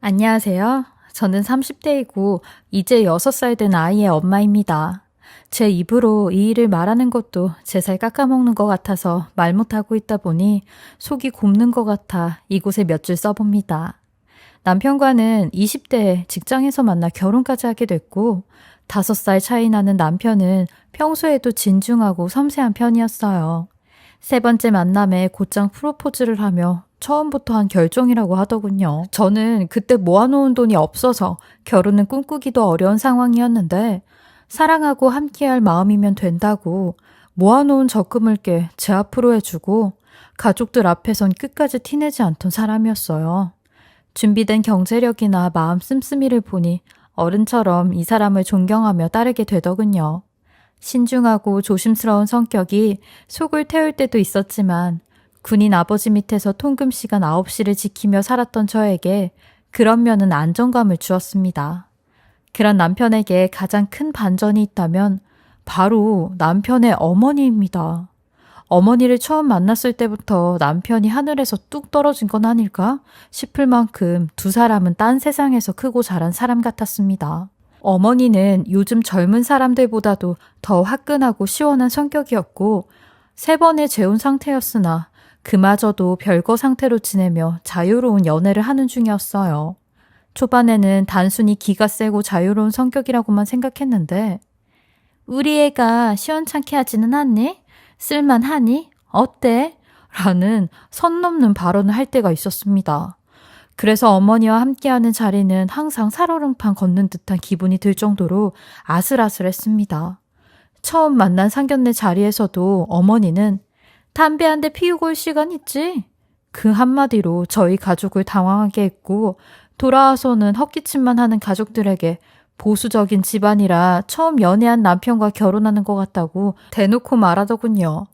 안녕하세요. 저는 30대이고 이제 6살 된 아이의 엄마입니다. 제 입으로 이 일을 말하는 것도 제 살 깎아먹는 것 같아서 말 못하고 있다 보니 속이 곱는 것 같아 이곳에 몇 줄 써봅니다. 남편과는 20대에 직장에서 만나 결혼까지 하게 됐고 5살 차이 나는 남편은 평소에도 진중하고 섬세한 편이었어요. 세 번째 만남에 곧장 프로포즈를 하며 처음부터 한 결정이라고 하더군요. 저는 그때 모아놓은 돈이 없어서 결혼은 꿈꾸기도 어려운 상황이었는데 사랑하고 함께할 마음이면 된다고 모아놓은 적금을 깨 제 앞으로 해주고 가족들 앞에선 끝까지 티내지 않던 사람이었어요. 준비된 경제력이나 마음 씀씀이를 보니 어른처럼 이 사람을 존경하며 따르게 되더군요. 신중하고 조심스러운 성격이 속을 태울 때도 있었지만 군인 아버지 밑에서 통금 시간 9시를 지키며 살았던 저에게 그런 면은 안정감을 주었습니다. 그런 남편에게 가장 큰 반전이 있다면 바로 남편의 어머니입니다. 어머니를 처음 만났을 때부터 남편이 하늘에서 뚝 떨어진 건 아닐까 싶을 만큼 두 사람은 딴 세상에서 크고 자란 사람 같았습니다. 어머니는 요즘 젊은 사람들보다도 더 화끈하고 시원한 성격이었고 3번의 재혼 상태였으나 그마저도 별거 상태로 지내며 자유로운 연애를 하는 중이었어요. 초반에는 단순히 기가 세고 자유로운 성격이라고만 생각했는데 우리 애가 시원찮게 하지는 않니? 쓸만하니? 어때? 라는 선 넘는 발언을 할 때가 있었습니다. 그래서 어머니와 함께하는 자리는 항상 살얼음판 걷는 듯한 기분이 들 정도로 아슬아슬했습니다. 처음 만난 상견례 자리에서도 어머니는 담배 한 대 피우고 올 시간 있지? 그 한마디로 저희 가족을 당황하게 했고 돌아와서는 헛기침만 하는 가족들에게 보수적인 집안이라 처음 연애한 남편과 결혼하는 것 같다고 대놓고 말하더군요.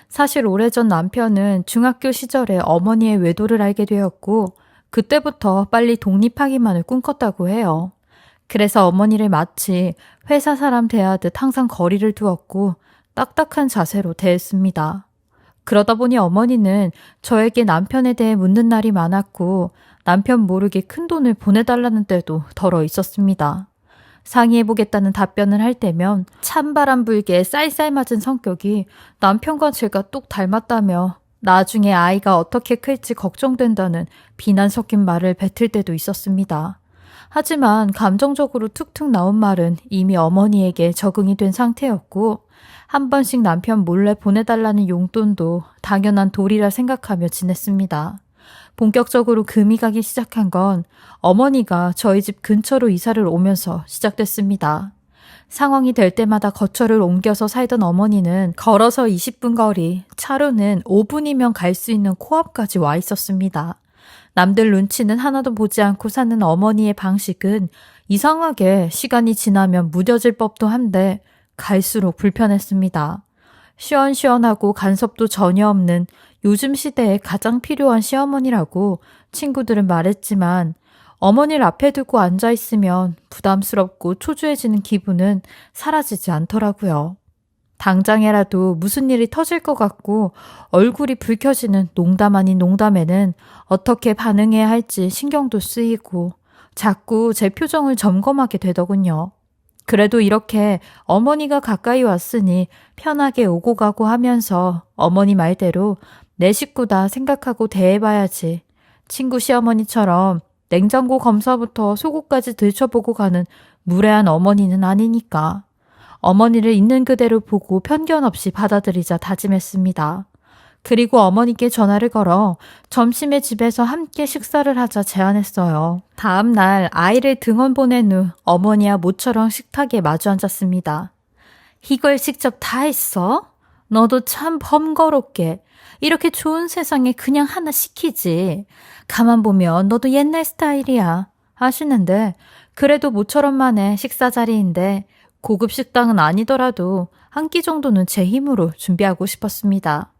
사실 오래전 남편은 중학교 시절에 어머니의 외도를 알게 되었고 그때부터 빨리 독립하기만을 꿈꿨다고 해요. 그래서 어머니를 마치 회사 사람 대하듯 항상 거리를 두었고 딱딱한 자세로 대했습니다. 그러다 보니 어머니는 저에게 남편에 대해 묻는 날이 많았고 남편 모르게 큰돈을 보내달라는 때도 덜어 있었습니다. 상의해보겠다는 답변을 할 때면 찬바람 불게 쌀쌀맞은 성격이 남편과 제가 똑 닮았다며 나중에 아이가 어떻게 클지 걱정된다는 비난 섞인 말을 뱉을 때도 있었습니다. 하지만 감정적으로 툭툭 나온 말은 이미 어머니에게 적응이 된 상태였고 한 번씩 남편 몰래 보내달라는 용돈도 당연한 도리라 생각하며 지냈습니다. 본격적으로 금이 가기 시작한 건 어머니가 저희 집 근처로 이사를 오면서 시작됐습니다. 상황이 될 때마다 거처를 옮겨서 살던 어머니는 걸어서 20분 거리, 차로는 5분이면 갈 수 있는 코앞까지 와 있었습니다. 남들 눈치는 하나도 보지 않고 사는 어머니의 방식은 이상하게 시간이 지나면 무뎌질 법도 한데 갈수록 불편했습니다. 시원시원하고 간섭도 전혀 없는 요즘 시대에 가장 필요한 시어머니라고 친구들은 말했지만 어머니를 앞에 두고 앉아있으면 부담스럽고 초조해지는 기분은 사라지지 않더라고요. 당장에라도 무슨 일이 터질 것 같고 얼굴이 붉혀지는 농담 아닌 농담에는 어떻게 반응해야 할지 신경도 쓰이고 자꾸 제 표정을 점검하게 되더군요. 그래도 이렇게 어머니가 가까이 왔으니 편하게 오고 가고 하면서 어머니 말대로 내 식구다 생각하고 대해봐야지. 친구 시어머니처럼 냉장고 검사부터 속옷까지 들춰보고 가는 무례한 어머니는 아니니까. 어머니를 있는 그대로 보고 편견 없이 받아들이자 다짐했습니다. 그리고 어머니께 전화를 걸어 점심에 집에서 함께 식사를 하자 제안했어요. 다음 날 아이를 등원 보낸 후 어머니와 모처럼 식탁에 마주 앉았습니다. 이걸 직접 다 했어? 너도 참 번거롭게. 이렇게 좋은 세상에 그냥 하나 시키지. 가만 보면 너도 옛날 스타일이야. 하시는데 그래도 모처럼 만에 식사 자리인데 고급 식당은 아니더라도 한 끼 정도는 제 힘으로 준비하고 싶었습니다.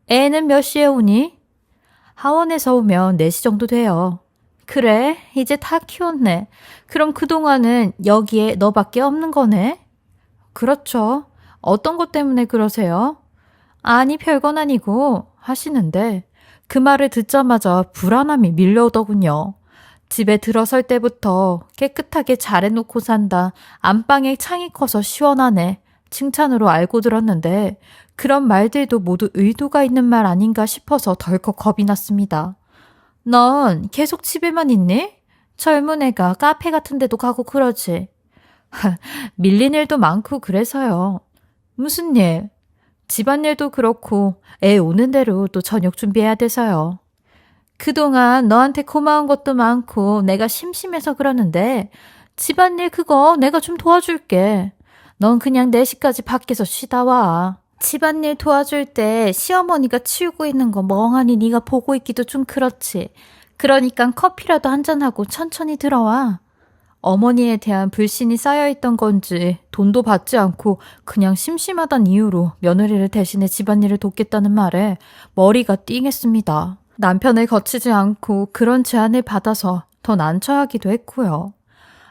애는 몇 시에 오니? 하원에서 오면 4시 정도 돼요. 그래, 이제 다 키웠네. 그럼 그동안은 여기에 너밖에 없는 거네? 그렇죠. 어떤 것 때문에 그러세요? 아니, 별건 아니고 하시는데 그 말을 듣자마자 불안함이 밀려오더군요. 집에 들어설 때부터 깨끗하게 잘해놓고 산다. 안방에 창이 커서 시원하네. 칭찬으로 알고 들었는데 그런 말들도 모두 의도가 있는 말 아닌가 싶어서 덜컥 겁이 났습니다. 넌 계속 집에만 있니? 젊은 애가 카페 같은 데도 가고 그러지. 밀린 일도 많고 그래서요. 무슨 일? 집안일도 그렇고 애 오는 대로 또 저녁 준비해야 돼서요. 그동안 너한테 고마운 것도 많고 내가 심심해서 그러는데 집안일 그거 내가 좀 도와줄게. 넌 그냥 4시까지 밖에서 쉬다 와. 집안일 도와줄 때 시어머니가 치우고 있는 거 멍하니 네가 보고 있기도 좀 그렇지. 그러니까 커피라도 한잔하고 천천히 들어와. 어머니에 대한 불신이 쌓여있던 건지 돈도 받지 않고 그냥 심심하단 이유로 며느리를 대신해 집안일을 돕겠다는 말에 머리가 띵했습니다. 남편을 거치지 않고 그런 제안을 받아서 더 난처하기도 했고요.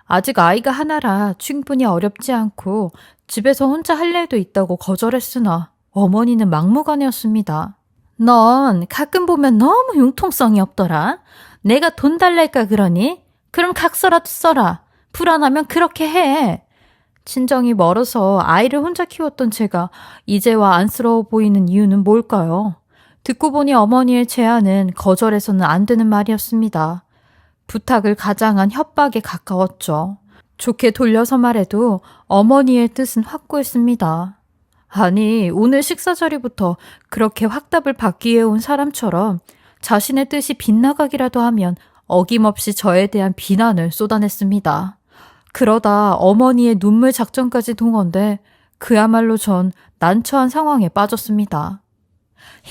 아직 아이가 하나라 충분히 어렵지 않고 집에서 혼자 할 일도 있다고 거절했으나 어머니는 막무가내였습니다. 넌 가끔 보면 너무 융통성이 없더라. 내가 돈 달랄까 그러니? 그럼 각서라도 써라. 불안하면 그렇게 해. 친정이 멀어서 아이를 혼자 키웠던 제가 이제와 안쓰러워 보이는 이유는 뭘까요? 듣고 보니 어머니의 제안은 거절해서는 안 되는 말이었습니다. 부탁을 가장한 협박에 가까웠죠. 좋게 돌려서 말해도 어머니의 뜻은 확고했습니다. 아니, 오늘 식사 자리부터 그렇게 확답을 받기 위해 온 사람처럼 자신의 뜻이 빗나가기라도 하면 어김없이 저에 대한 비난을 쏟아냈습니다. 그러다 어머니의 눈물 작전까지 동원돼 그야말로 전 난처한 상황에 빠졌습니다.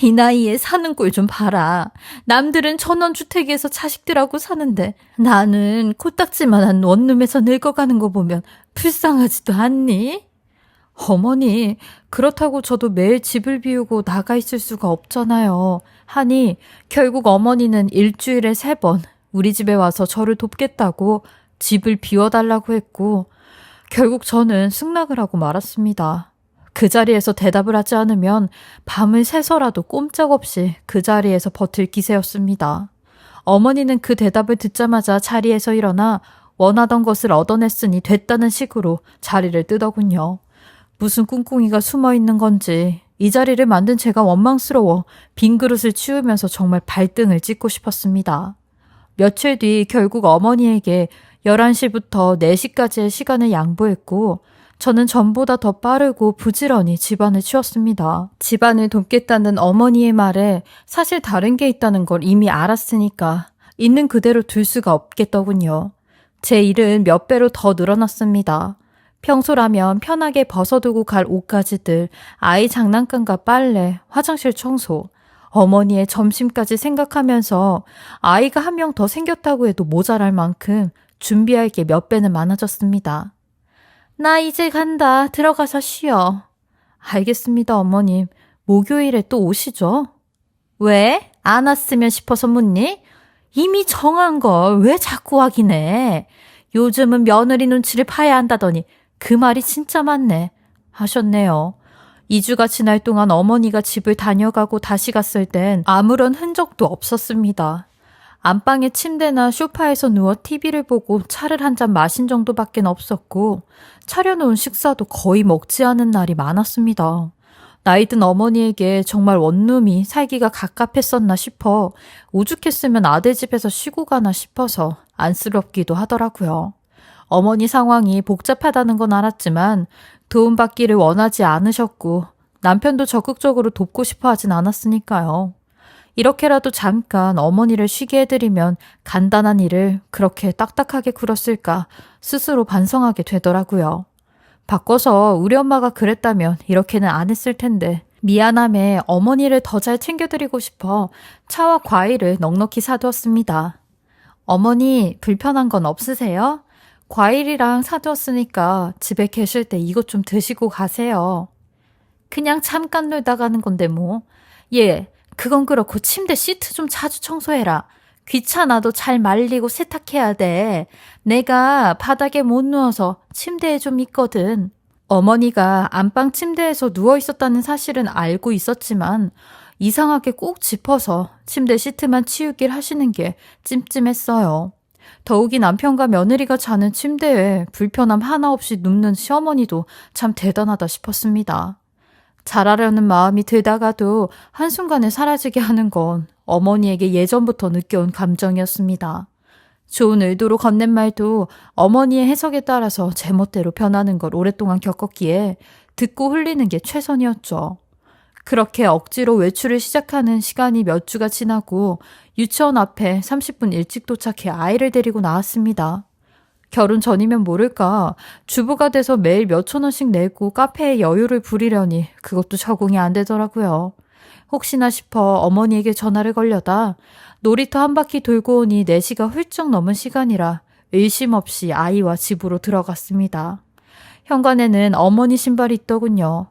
이 나이에 사는 꼴 좀 봐라. 남들은 전원주택에서 자식들하고 사는데 나는 코딱지만한 원룸에서 늙어가는 거 보면 불쌍하지도 않니? 어머니, 그렇다고 저도 매일 집을 비우고 나가 있을 수가 없잖아요. 하니 결국 어머니는 일주일에 3번 우리 집에 와서 저를 돕겠다고 집을 비워달라고 했고 결국 저는 승낙을 하고 말았습니다. 그 자리에서 대답을 하지 않으면 밤을 새서라도 꼼짝없이 그 자리에서 버틸 기세였습니다. 어머니는 그 대답을 듣자마자 자리에서 일어나 원하던 것을 얻어냈으니 됐다는 식으로 자리를 뜨더군요. 무슨 꿍꿍이가 숨어있는 건지 이 자리를 만든 제가 원망스러워 빈 그릇을 치우면서 정말 발등을 찍고 싶었습니다. 며칠 뒤 결국 어머니에게 11시부터 4시까지의 시간을 양보했고 저는 전보다 더 빠르고 부지런히 집안을 치웠습니다. 집안을 돕겠다는 어머니의 말에 사실 다른 게 있다는 걸 이미 알았으니까 있는 그대로 둘 수가 없겠더군요. 제 일은 몇 배로 더 늘어났습니다. 평소라면 편하게 벗어두고 갈 옷가지들, 아이 장난감과 빨래, 화장실 청소, 어머니의 점심까지 생각하면서 아이가 1명 더 생겼다고 해도 모자랄 만큼 준비할 게 몇 배는 많아졌습니다. 나 이제 간다. 들어가서 쉬어. 알겠습니다, 어머님. 목요일에 또 오시죠? 왜? 안 왔으면 싶어서 묻니? 이미 정한 걸 왜 자꾸 확인해? 요즘은 며느리 눈치를 파야 한다더니 그 말이 진짜 맞네. 하셨네요. 2주가 지날 동안 어머니가 집을 다녀가고 다시 갔을 땐 아무런 흔적도 없었습니다. 안방의 침대나 소파에서 누워 TV를 보고 차를 한 잔 마신 정도밖엔 없었고 차려놓은 식사도 거의 먹지 않은 날이 많았습니다. 나이든 어머니에게 정말 원룸이 살기가 갑갑했었나 싶어 오죽했으면 아들 집에서 쉬고 가나 싶어서 안쓰럽기도 하더라고요. 어머니 상황이 복잡하다는 건 알았지만 도움받기를 원하지 않으셨고 남편도 적극적으로 돕고 싶어 하진 않았으니까요. 이렇게라도 잠깐 어머니를 쉬게 해드리면 간단한 일을 그렇게 딱딱하게 굴었을까 스스로 반성하게 되더라고요. 바꿔서 우리 엄마가 그랬다면 이렇게는 안 했을 텐데 미안함에 어머니를 더 잘 챙겨드리고 싶어 차와 과일을 넉넉히 사두었습니다. 어머니 불편한 건 없으세요? 과일이랑 사두었으니까 집에 계실 때 이것 좀 드시고 가세요. 그냥 잠깐 놀다 가는 건데 뭐. 예, 그건 그렇고 침대 시트 좀 자주 청소해라. 귀찮아도 잘 말리고 세탁해야 돼. 내가 바닥에 못 누워서 침대에 좀 있거든. 어머니가 안방 침대에서 누워 있었다는 사실은 알고 있었지만 이상하게 꼭 짚어서 침대 시트만 치우길 하시는 게 찜찜했어요. 더욱이 남편과 며느리가 자는 침대에 불편함 하나 없이 눕는 시어머니도 참 대단하다 싶었습니다. 잘하려는 마음이 들다가도 한순간에 사라지게 하는 건 어머니에게 예전부터 느껴온 감정이었습니다. 좋은 의도로 건넨 말도 어머니의 해석에 따라서 제멋대로 변하는 걸 오랫동안 겪었기에 듣고 흘리는 게 최선이었죠. 그렇게 억지로 외출을 시작하는 시간이 몇 주가 지나고 유치원 앞에 30분 일찍 도착해 아이를 데리고 나왔습니다. 결혼 전이면 모를까 주부가 돼서 매일 몇천 원씩 내고 카페에 여유를 부리려니 그것도 적응이 안 되더라고요. 혹시나 싶어 어머니에게 전화를 걸려다 놀이터 한 바퀴 돌고 오니 4시가 훌쩍 넘은 시간이라 의심 없이 아이와 집으로 들어갔습니다. 현관에는 어머니 신발이 있더군요.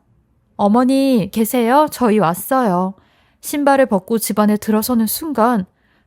어머니 계세요? 저희 왔어요. 신발을 벗고 집안에 들어서는 순간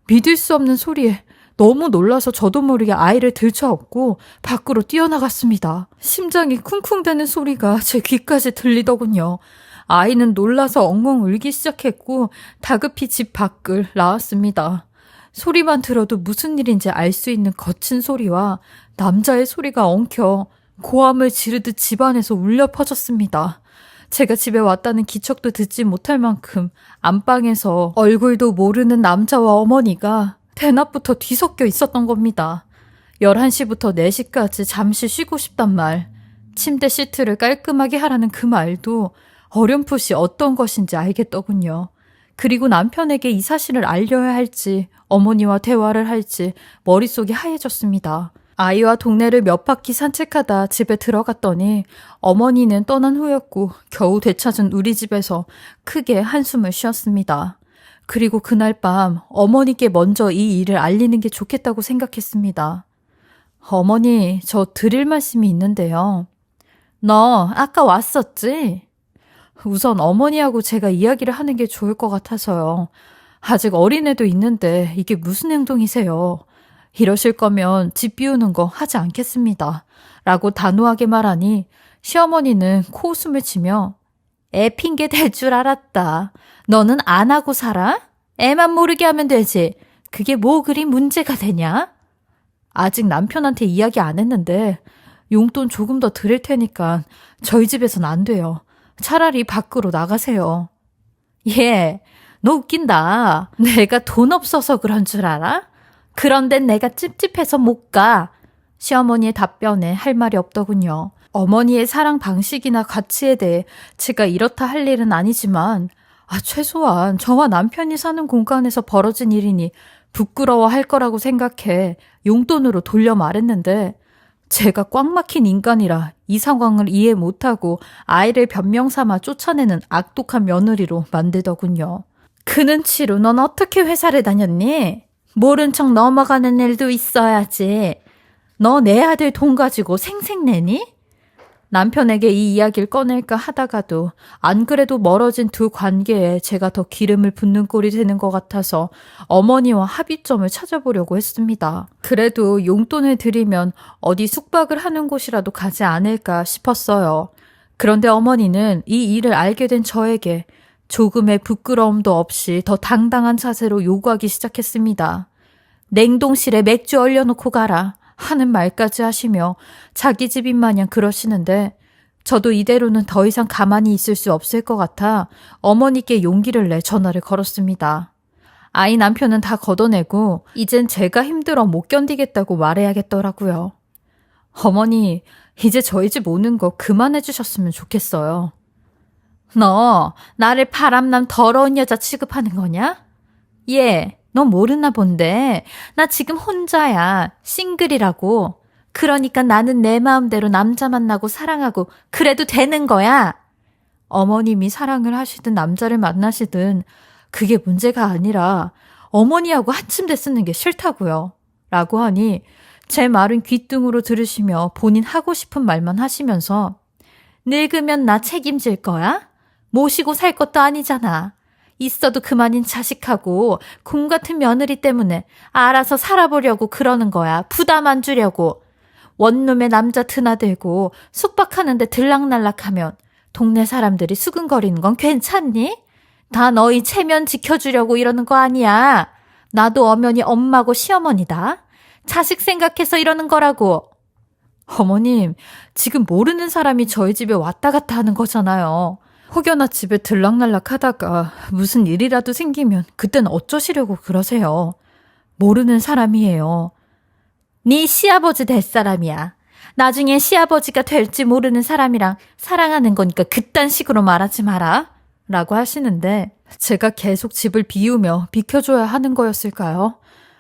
믿을 수 없는 소리에 너무 놀라서 저도 모르게 아이를 들쳐업고 밖으로 뛰어나갔습니다. 심장이 쿵쿵대는 소리가 제 귀까지 들리더군요. 아이는 놀라서 엉엉 울기 시작했고 다급히 집 밖을 나왔습니다. 소리만 들어도 무슨 일인지 알 수 있는 거친 소리와 남자의 소리가 엉켜 고함을 지르듯 집안에서 울려 퍼졌습니다. 제가 집에 왔다는 기척도 듣지 못할 만큼 안방에서 얼굴도 모르는 남자와 어머니가 대낮부터 뒤섞여 있었던 겁니다. 11시부터 4시까지 잠시 쉬고 싶단 말, 침대 시트를 깔끔하게 하라는 그 말도 어렴풋이 어떤 것인지 알겠더군요. 그리고 남편에게 이 사실을 알려야 할지 어머니와 대화를 할지 머릿속이 하얘졌습니다. 아이와 동네를 몇 바퀴 산책하다 집에 들어갔더니 어머니는 떠난 후였고 겨우 되찾은 우리 집에서 크게 한숨을 쉬었습니다. 그리고 그날 밤 어머니께 먼저 이 일을 알리는 게 좋겠다고 생각했습니다. 어머니, 저 드릴 말씀이 있는데요. 너 아까 왔었지? 우선 어머니하고 제가 이야기를 하는 게 좋을 것 같아서요. 아직 어린애도 있는데 이게 무슨 행동이세요? 이러실 거면 집 비우는 거 하지 않겠습니다. 라고 단호하게 말하니 시어머니는 코웃음을 치며 애 핑계 댈 줄 알았다. 너는 안 하고 살아? 애만 모르게 하면 되지. 그게 뭐 그리 문제가 되냐? 아직 남편한테 이야기 안 했는데 용돈 조금 더 드릴 테니까 저희 집에선 안 돼요. 차라리 밖으로 나가세요. 예, 너 웃긴다. 내가 돈 없어서 그런 줄 알아? 그런데 내가 찝찝해서 못 가. 시어머니의 답변에 할 말이 없더군요. 어머니의 사랑 방식이나 가치에 대해 제가 이렇다 할 일은 아니지만 최소한 저와 남편이 사는 공간에서 벌어진 일이니 부끄러워할 거라고 생각해 용돈으로 돌려 말했는데 제가 꽉 막힌 인간이라 이 상황을 이해 못하고 아이를 변명 삼아 쫓아내는 악독한 며느리로 만들더군요. 그 눈치로 넌 어떻게 회사를 다녔니? 모른 척 넘어가는 일도 있어야지. 너 내 아들 돈 가지고 생색내니? 남편에게 이 이야기를 꺼낼까 하다가도 안 그래도 멀어진 두 관계에 제가 더 기름을 붓는 꼴이 되는 것 같아서 어머니와 합의점을 찾아보려고 했습니다. 그래도 용돈을 드리면 어디 숙박을 하는 곳이라도 가지 않을까 싶었어요. 그런데 어머니는 이 일을 알게 된 저에게 조금의 부끄러움도 없이 더 당당한 자세로 요구하기 시작했습니다. 냉동실에 맥주 얼려놓고 가라 하는 말까지 하시며 자기 집인 마냥 그러시는데 저도 이대로는 더 이상 가만히 있을 수 없을 것 같아 어머니께 용기를 내 전화를 걸었습니다. 아이 남편은 다 걷어내고 이젠 제가 힘들어 못 견디겠다고 말해야겠더라고요. 어머니, 이제 저희 집 오는 거 그만해 주셨으면 좋겠어요. 너 나를 바람난 더러운 여자 취급하는 거냐? 예, 너 모르나 본데 나 지금 혼자야. 싱글이라고. 그러니까 나는 내 마음대로 남자 만나고 사랑하고 그래도 되는 거야. 어머님이 사랑을 하시든 남자를 만나시든 그게 문제가 아니라 어머니하고 한침대 쓰는 게 싫다고요. 라고 하니 제 말은 귓등으로 들으시며 본인 하고 싶은 말만 하시면서 늙으면 나 책임질 거야? 모시고 살 것도 아니잖아. 있어도 그만인 자식하고 곰 같은 며느리 때문에 알아서 살아보려고 그러는 거야. 부담 안 주려고. 원룸에 남자 드나들고 숙박하는데 들락날락하면 동네 사람들이 수근거리는 건 괜찮니? 다 너희 체면 지켜주려고 이러는 거 아니야. 나도 엄연히 엄마고 시어머니다. 자식 생각해서 이러는 거라고. 어머님, 지금 모르는 사람이 저희 집에 왔다 갔다 하는 거잖아요. 혹여나 집에 들락날락 하다가 무슨 일이라도 생기면 그땐 어쩌시려고 그러세요. 모르는 사람이에요. 네 시아버지 될 사람이야. 나중에 시아버지가 될지 모르는 사람이랑 사랑하는 거니까 그딴 식으로 말하지 마라. 라고 하시는데 제가 계속 집을 비우며 비켜줘야 하는 거였을까요?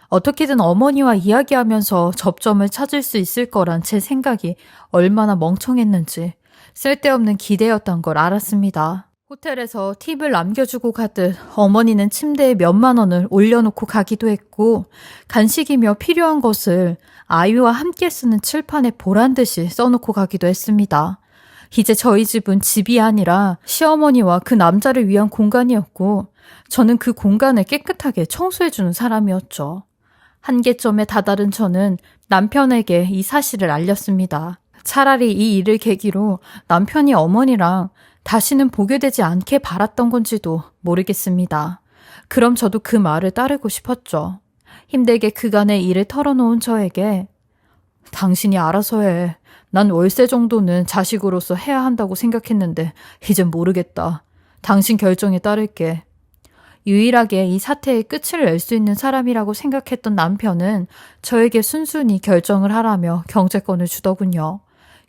어떻게든 어머니와 이야기하면서 접점을 찾을 수 있을 거란 제 생각이 얼마나 멍청했는지 쓸데없는 기대였던 걸 알았습니다. 호텔에서 팁을 남겨주고 가듯 어머니는 침대에 몇만 원을 올려놓고 가기도 했고 간식이며 필요한 것을 아이와 함께 쓰는 칠판에 보란 듯이 써놓고 가기도 했습니다. 이제 저희 집은 집이 아니라 시어머니와 그 남자를 위한 공간이었고 저는 그 공간을 깨끗하게 청소해주는 사람이었죠. 한계점에 다다른 저는 남편에게 이 사실을 알렸습니다. 차라리 이 일을 계기로 남편이 어머니랑 다시는 보게 되지 않게 바랐던 건지도 모르겠습니다. 그럼 저도 그 말을 따르고 싶었죠. 힘들게 그간의 일을 털어놓은 저에게 당신이 알아서 해. 난 월세 정도는 자식으로서 해야 한다고 생각했는데 이젠 모르겠다. 당신 결정에 따를게. 유일하게 이 사태의 끝을 낼 수 있는 사람이라고 생각했던 남편은 저에게 순순히 결정을 하라며 경제권을 주더군요.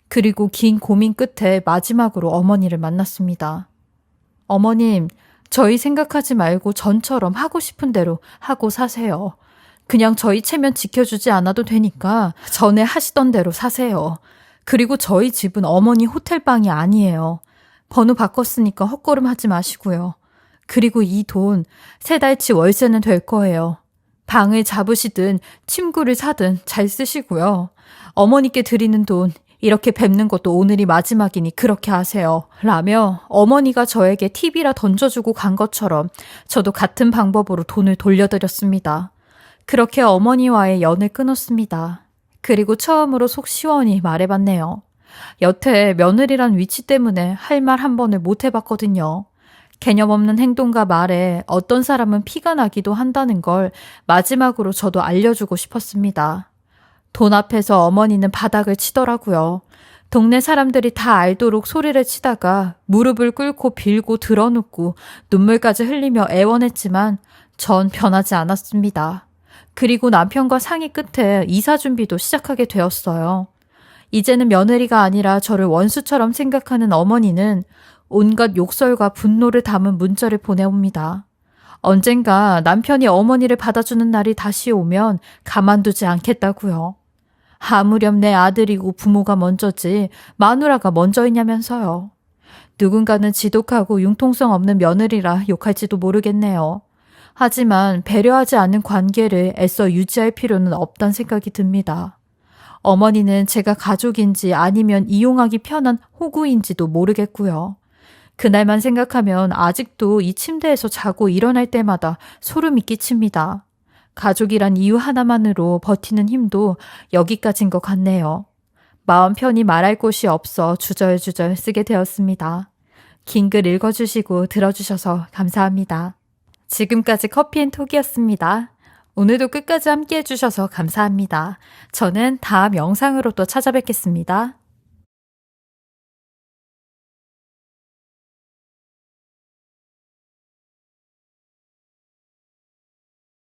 그리고 긴 고민 끝에 마지막으로 어머니를 만났습니다. 어머님, 저희 생각하지 말고 전처럼 하고 싶은 대로 하고 사세요. 그냥 저희 체면 지켜주지 않아도 되니까 전에 하시던 대로 사세요. 그리고 저희 집은 어머니 호텔방이 아니에요. 번호 바꿨으니까 헛걸음 하지 마시고요. 그리고 이 돈 3달치 월세는 될 거예요. 방을 잡으시든 침구를 사든 잘 쓰시고요. 어머니께 드리는 돈 이렇게 뵙는 것도 오늘이 마지막이니 그렇게 하세요. 라며 어머니가 저에게 팁이라 던져주고 간 것처럼 저도 같은 방법으로 돈을 돌려드렸습니다. 그렇게 어머니와의 연을 끊었습니다. 그리고 처음으로 속 시원히 말해봤네요. 여태 며느리란 위치 때문에 할 말 한 번을 못 해봤거든요. 개념 없는 행동과 말에 어떤 사람은 피가 나기도 한다는 걸 마지막으로 저도 알려주고 싶었습니다. 돈 앞에서 어머니는 바닥을 치더라고요. 동네 사람들이 다 알도록 소리를 치다가 무릎을 꿇고 빌고 드러눕고 눈물까지 흘리며 애원했지만 전 변하지 않았습니다. 그리고 남편과 상의 끝에 이사 준비도 시작하게 되었어요. 이제는 며느리가 아니라 저를 원수처럼 생각하는 어머니는 온갖 욕설과 분노를 담은 문자를 보내옵니다. 언젠가 남편이 어머니를 받아주는 날이 다시 오면 가만두지 않겠다고요. 아무렴 내 아들이고 부모가 먼저지 마누라가 먼저이냐면서요. 누군가는 지독하고 융통성 없는 며느리라 욕할지도 모르겠네요. 하지만 배려하지 않는 관계를 애써 유지할 필요는 없단 생각이 듭니다. 어머니는 제가 가족인지 아니면 이용하기 편한 호구인지도 모르겠고요. 그날만 생각하면 아직도 이 침대에서 자고 일어날 때마다 소름이 끼칩니다. 가족이란 이유 하나만으로 버티는 힘도 여기까지인 것 같네요. 마음 편히 말할 곳이 없어 주절주절 쓰게 되었습니다. 긴 글 읽어주시고 들어주셔서 감사합니다. 지금까지 커피앤톡이었습니다. 오늘도 끝까지 함께 해주셔서 감사합니다. 저는 다음 영상으로 또 찾아뵙겠습니다.